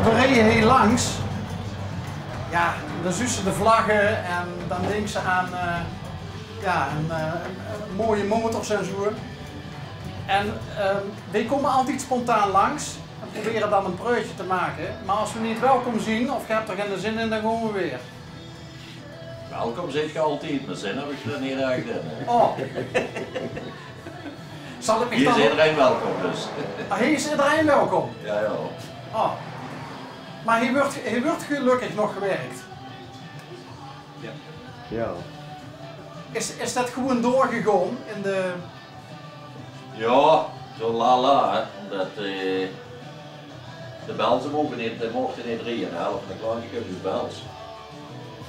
we reden hier langs. Ja, dan zien ze de vlaggen en dan denken ze aan een mooie motors en zo. En wij komen altijd spontaan langs en proberen dan een preutje te maken. Maar als we niet welkom zien of je hebt er geen zin in, dan gaan we weer. Welkom zeg je altijd, maar zin heb ik er niet echt in. Oh. Zal ik Hier is iedereen welkom dus. Hier is iedereen welkom? Ja, ja. Oh. Maar hier wordt gelukkig nog gewerkt. Ja. Ja. Is dat gewoon doorgegaan in de... Ja, zo la hè. Omdat de Belgen mochten niet 3,5 en de kleintje kunnen dus Bels.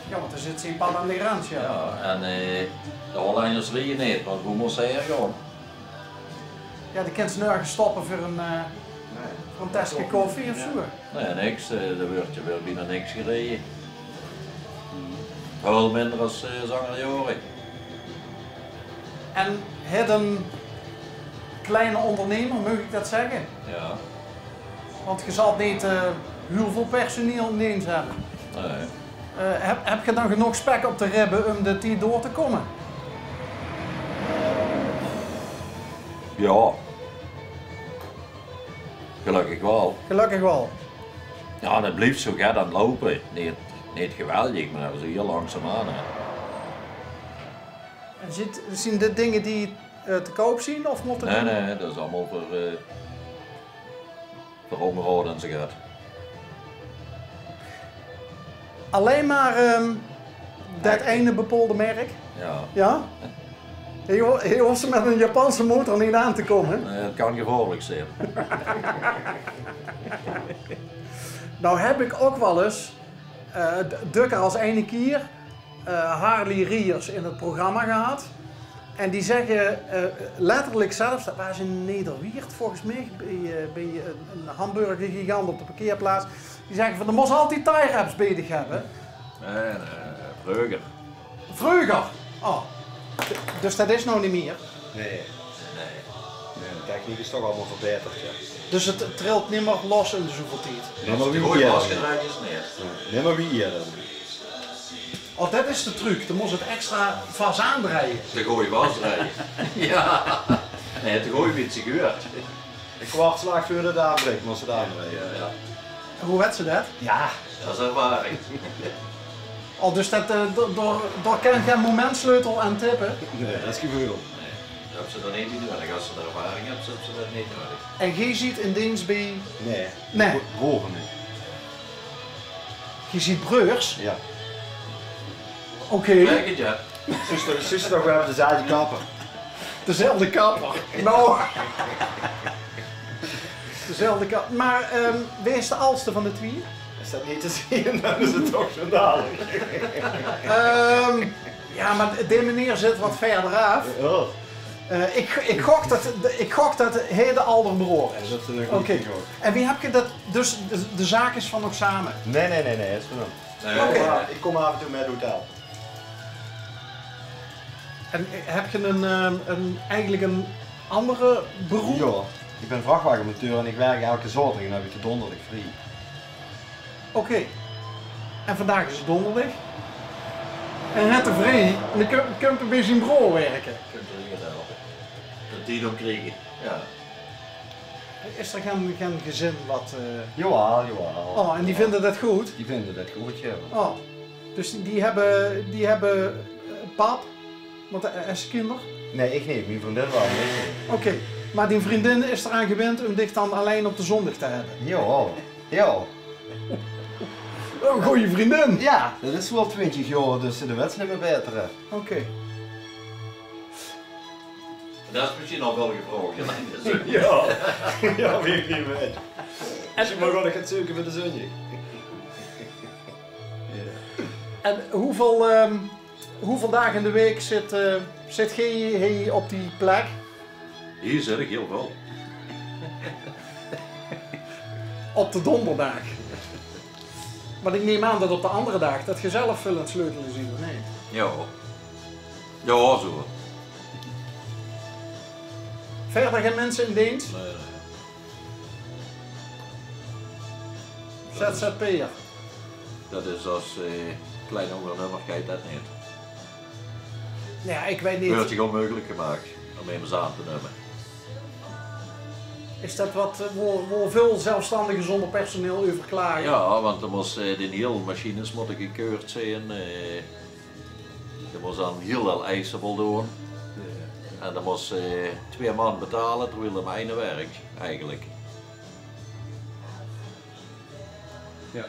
Ja, want er zit geen pad aan de rand, ja. Ja, en de Hollanders liegen niet, want hoe moest hij er gaan? Ja, die kan ze nergens stoppen voor een testje koffie of zo. Nee, niks. Er wordt bijna niks gereden. Veel minder als zanger Jorik. En het een kleine ondernemer, mag ik dat zeggen? Ja. Want je zal niet heel veel personeel ineens hebben. Nee. Heb je dan genoeg spek op de ribben om de tijd door te komen? Ja. Gelukkig wel. Gelukkig wel. Ja, dat blijft zo gaat aan het lopen. Niet geweldig, maar zo heel langzaamaan. En zien dit dingen die te koop zien of moeten Nee, dat is allemaal voor onderhouden en zo gaat. Alleen maar dat ene bepaalde merk? Ja. Ja? Je hoeft ze met een Japanse motor niet aan te komen. Het kan gevaarlijk zijn. Nou heb ik ook wel eens dukker als ene keer Harley Riers in het programma gehad. En die zeggen letterlijk zelfs, dat was in Nederwiert volgens mij, bij een hamburgergigant op de parkeerplaats. Die zeggen van, er moest altijd tie-wraps bij zich hebben. Nee, Breuger. Vroeger? Oh. Dus dat is nou niet meer? Nee. De techniek is toch allemaal verbeterd, ja. Dus het trilt niet meer los in de zoveel tijd? Nee, maar wie Gooi hier was dan? gedraaid is niet. Nee, maar wie hier dan? Oh, dat is de truc. Dan moest het extra vast aandraaien. De gooi was rijden. Ja. Nee, de gooi iets gebeurd. Een kwartslag voor de aanbreekt, moest het aanbrengen. Ja. Hoe werd ze dat? Ja. Dat is ervaring. Oh, dus dat, door kan geen momentsleutel aan tippen. Nee, dat is gevoel. Nee, dat hebben ze dan niet nodig. Als ze de ervaring hebben, hebben ze dat niet nodig. En je ziet in dienst bij... Nee. Nee. Rogen niet. Je ziet breurs. Ja. Oké. Kijk het, ja. Zuster toch wel dezelfde kapper. Dezelfde kapper. Nou. Dezelfde kapper. Maar wie is de oudste van de twee? Is dat niet te zien, dan is het toch schandalig. Ja, maar die meneer zit wat verder af. Oh. Ik gok dat hij de ouder broer is. Dat is een Oké. En wie heb je dat? Dus de zaak is van nog samen? Nee, dat is van hem. Nee, Oké. Ik kom af en toe met het hotel. En heb je eigenlijk een andere beroep? Ja, ik ben vrachtwagenmonteur en ik werk elke zaterdag en dan heb ik de donderdag vrij. Oké. En vandaag is het donderdag. En het te vrij. En dan kun je bij zijn bureau werken. kunt er niet helpen. Dat die dan krijgen. Ja. Is er geen gezin wat... Jawel. Oh, en die vinden dat goed? Die vinden dat goed, ja. Oh. Dus die hebben pap? Want hij is kinder? Nee, ik niet. Mijn vriendin wel. Nee. Oké. Maar die vriendin is eraan gewend om dich dan alleen op de zondag te hebben? Ja. Oh, een goede vriendin! Ja, dat is wel 20 jaar, dus de wet is niet meer beter. Hè. Oké. Dat is misschien al wel gevraagd. Ja, weet ik niet meer. Als je maar gewoon gaat zoeken voor de zonje. En hoeveel dagen in de week zit jij op die plek? Hier zit ik heel veel. Op de donderdag. Maar ik neem aan dat op de andere dag dat je zelf veel aan het sleutelen ziet, of nee? Ja. Ja, zo. Verder geen mensen in dienst? Nee. ZZP'er. Dat is als klein ondernemer, kijk dat niet. Ja, ik weet Het wordt niet. je gewoon mogelijk gemaakt om eens aan te nemen. Is dat wat waar veel zelfstandigen zonder personeel over klagen? Ja, want er moest de hele machines moeten gekeurd zijn. Er moest aan heel veel eisen voldoen. En dan moest 2 man betalen terwijl het mijn werk eigenlijk. Ja.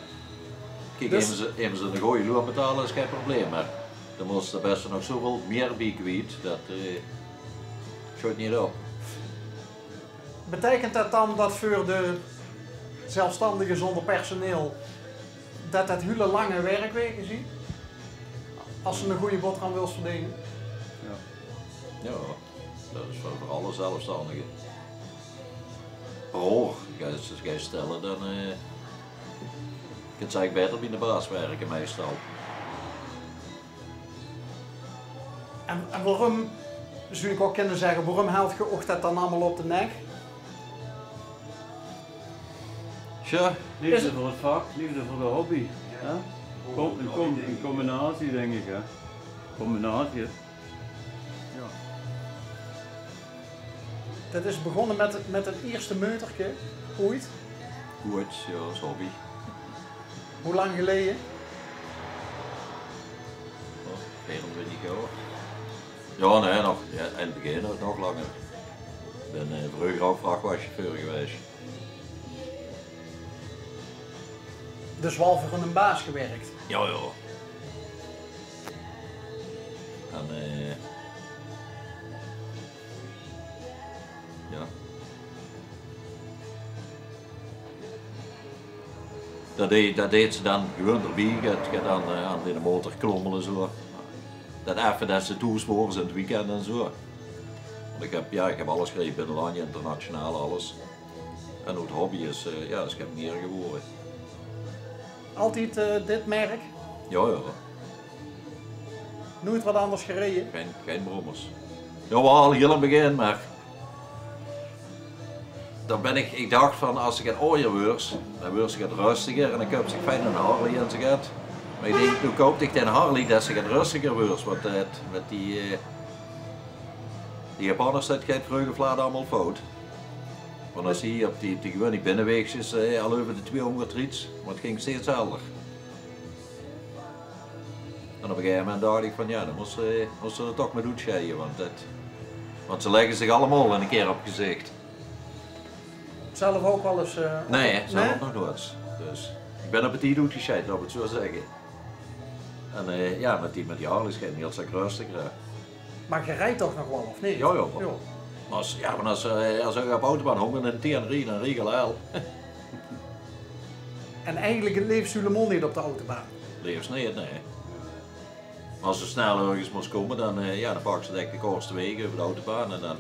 Kijk, Dus- hebben ze een goede loon betalen is geen probleem, maar dan moest er best nog zoveel meer bij kwijt, dat schuilt niet op. Betekent dat dan dat voor de zelfstandigen zonder personeel dat het hele lange werkweken zien? Als ze een goede boterham wil verdienen? Ja, dat is voor alle zelfstandigen. Oh, ga je stellen, dan het eigenlijk beter bij de baas werken meestal. En waarom, zou ik ook kunnen zeggen, waarom haalt je ook dat dan allemaal op de nek? Tja, Liefde voor het vak, liefde voor de hobby. Hè? Een combinatie denk ik. Hè? Combinatie. Ja. Dat is begonnen met het eerste metertje, ooit. goed, ja, als hobby. Hoe lang geleden? Oh, 24 jaar. Ja, nee, nog, ja, in het begin nog langer. Ik ben vroeger ook vrachtwagenchauffeur geweest. Dus wel voor een baas gewerkt. Ja, ja. En ja. Dat deed ze dan gewoon erbij, gaat dan aan de motor klommelen zo. Dat even dat ze toesporen in het weekend en zo. Want ik heb alles gegeven binnenland, internationaal alles. En ook het hobby is, ja, dus ik heb meer geworden. Altijd dit merk, Ja, ja. nooit wat anders gereden. Geen brommers. Ja, wel heel in het begin, maar dan ben ik dacht van als ik het ooier word, dan word ik het rustiger en dan koop ik fijn een Harley en zo gaat. Maar ik denk, toen koopte ik een Harley dat ik het rustiger word, want met die Japanners dat gaat vroeger vlaat allemaal fout. Want als die op die gewone binnenweegjes al over de 200 iets, maar het ging steeds harder. En op een gegeven moment dacht ik van ja, dan moest ze er toch mee uitscheiden, want ze leggen zich allemaal in een keer op gezicht. Zelf ook wel eens. Nee, zelf nog nooit. Dus ik ben op het idee uitgescheiden, laat ik het zo zeggen. En ja, met die Harley's ging heel stuk rustiger. Maar je rijdt toch nog wel, of niet? Ja, ja. Maar als ik op autobahn 110 rijden, dan riegel hel. En eigenlijk het leven Sulemon niet op de autobaan. Levens niet, nee. Maar als ze snel ergens moest komen, dan pak ze de kortste wegen over de autobaan en dan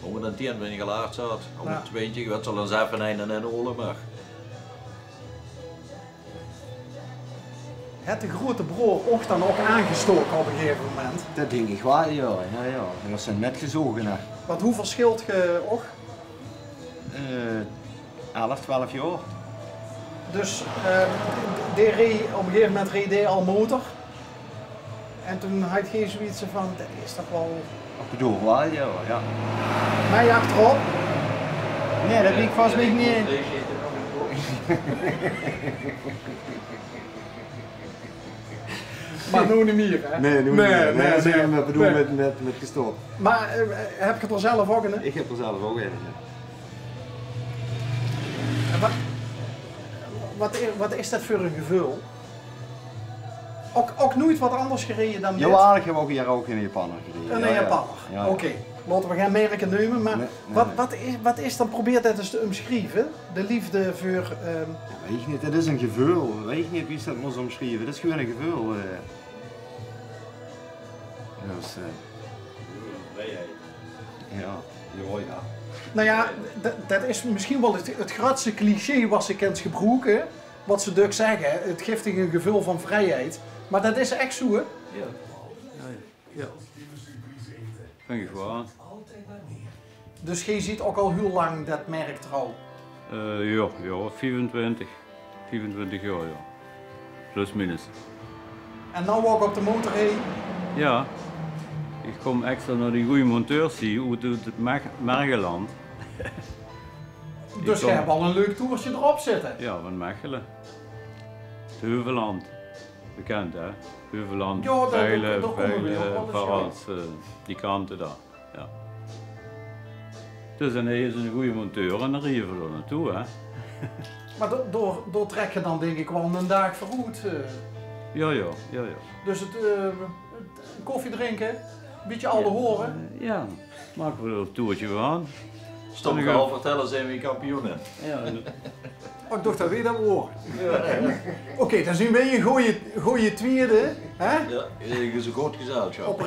110 ben je gelaagd zat. 120, wat zal eens even een en olen maar. Het de grote broer ook dan ook aangestoken op een gegeven moment. Dat denk ik wel, ja. En dat zijn metgezogen. Want hoe verschilt je ook? 11, 12 jaar. Dus op een gegeven moment reed hij al motor. En toen had je zoiets van, dat is toch wel... Ik bedoel wel, ja. Mij achterop. Nee, dat weet ik vast niet meer. Maar nu niet meer, hè? Nee, nu niet. Nee, dat zeggen we bedoel met gestopt. Maar heb je er zelf ook in? Hè? Ik heb er zelf ook in. En wat is dat voor een gevoel? Ook nooit wat anders gereden dan dit? Ja, ik heb ook hier ook in een Japaner gereden. Een Japaner. Ja. Oké. Laten we geen merken nemen, maar Nee. wat is dan, probeer dat eens te omschrijven? De liefde voor... Weet ik niet, het is een gevoel. Weet ik niet wie is dat moet omschrijven. Het is gewoon een gevoel. Dus, Vrijheid. ja. Ja. Nou ja, dat is misschien wel het grootste cliché wat ze kent gebruiken. Wat ze dus zeggen, het giftige gevoel van vrijheid. Maar dat is echt zo, hè? Ja. Vind ik wel. Dus je ziet ook al heel lang dat merk er al. Ja, 24. 25 jaar, ja. Plus minus. En nou ook op de motor heen. Ja, ik kom extra naar die goede monteurs zien uit het Mergeland. Dus je hebt al een leuk toertje erop zitten. Ja, van Mechelen. Het Heuveland. Bekend hè? Heuveland, Ja, daar Veilen, komen we ook wel eens, Varals, die kanten daar. Ja. Dus hij is een goede monteur en dan rieven we er naartoe hè. Maar door trek je dan denk ik wel een dag vooruit. Ja. Dus het koffie drinken, een beetje al horen. Ja, maken we er een toertje van. Stop ik al vertellen, zijn we kampioenen. Ja, Oh, ik dacht dat weer dat horen. Oké, dan zien we een goeie tweede. Hè? Ja, je is een goed gezelschap. Op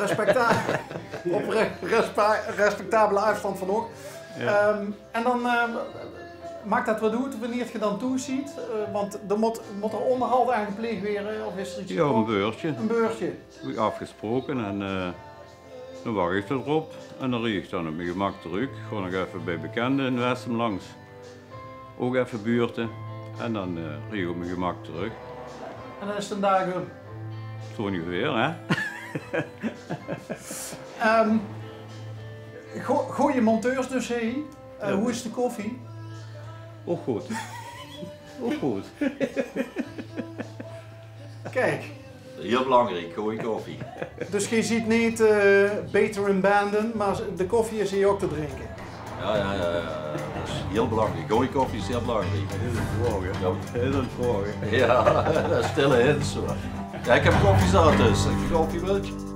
respectabele afstand van ook. Ja. En dan maakt dat wat uit wanneer je dan toeziet. Want er moet er onderhoud aan gepleegd worden of is er iets ja, een gekocht? beurtje. Een beurtje. Heb ik afgesproken en dan wacht ik erop. En dan rieg ik dan op mijn gemak terug. Gewoon nog even bij bekenden in Westem langs. Ook even buurten. En dan rieg ik op mijn gemak terug. En dan is het een dag om. Zo ongeveer, hè? Goeie monteurs dus heen. Hoe is de koffie? Ook goed. Ook goed. Kijk, Heel belangrijk, goeie koffie. dus je ziet niet beter in banden, maar de koffie is hier ook te drinken. Ja. Dat is heel belangrijk. Goeie koffie is heel belangrijk. Heel een vraag. Ja, dat is stille hints hoor. Ja, ik heb koffie zat dus. Heb je koffie, wil je?